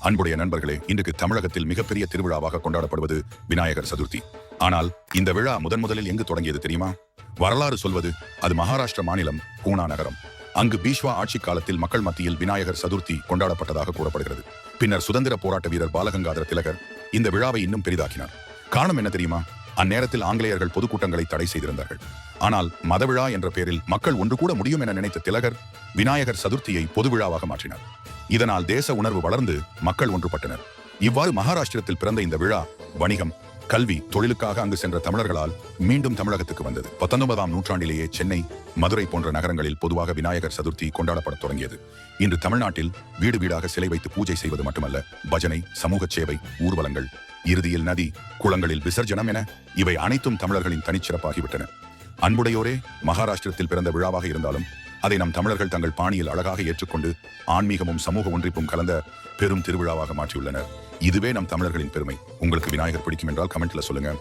அன்புடைய நண்பர்களே, இன்றைக்கு தமிழகத்தில் மிகப்பெரிய திருவிழாவாக கொண்டாடப்படுவது விநாயகர் சதுர்த்தி. ஆனால் இந்த விழா முதலில் எங்கு தொடங்கியது தெரியுமா? வரலாறு சொல்வது அது மகாராஷ்டிர மாநிலம் பூனா நகரம். அங்கு பீஷ்வா ஆட்சி காலத்தில் மக்கள் மத்தியில் விநாயகர் சதுர்த்தி கொண்டாடப்பட்டதாக கூறப்படுகிறது. பின்னர் சுதந்திர போராட்ட வீரர் பாலகங்காதர திலகர் இந்த விழாவை இன்னும் பெரிதாக்கினார். காரணம் என்ன தெரியுமா? அந்நேரத்தில் ஆங்கிலேயர்கள் பொதுக்கூட்டங்களை தடை செய்திருந்தார்கள். ஆனால் மதவிழா என்ற பெயரில் மக்கள் ஒன்று கூட முடியும் என நினைத்த திலகர் விநாயகர் சதுர்த்தியை பொது விழாவாக மாற்றினார். இதனால் தேச உணர்வு வளர்ந்து மக்கள் ஒன்றுபட்டனர். இவ்வாறு மகாராஷ்டிரத்தில் பிறந்த இந்த விழா வணிகம், கல்வி, தொழிலுக்காக அங்கு சென்ற தமிழர்களால் மீண்டும் தமிழகத்துக்கு வந்தது. 19ஆம் நூற்றாண்டிலேயே சென்னை, மதுரை போன்ற நகரங்களில் பொதுவாக விநாயகர் சதுர்த்தி கொண்டாடப்படத் தொடங்கியது. இன்று தமிழ்நாட்டில் வீடு வீடாக சிலை வைத்து பூஜை செய்வது மட்டுமல்ல, பஜனை, சமூக சேவை, ஊர்வலங்கள், இறுதியில் நதி, குளங்களில் விசர்ஜனம் என இவை அனைத்தும் தமிழர்களின் தனிச்சிறப்பாகிவிட்டன. அன்புடையோரே, மகாராஷ்டிரத்தில் பிறந்த விழாவாக இருந்தாலும் அதை நம் தமிழர்கள் தங்கள் பாணியில் அழகாக ஏற்றுக்கொண்டு ஆன்மீகமும் சமூக ஒன்றிப்பும் கலந்த பெரும் திருவிழாவாக மாற்றியுள்ளனர். இதுவே நம் தமிழர்களின் பெருமை. உங்களுக்கு விநாயகர் பிடிக்கும் என்றால் கமெண்ட்ல சொல்லுங்க.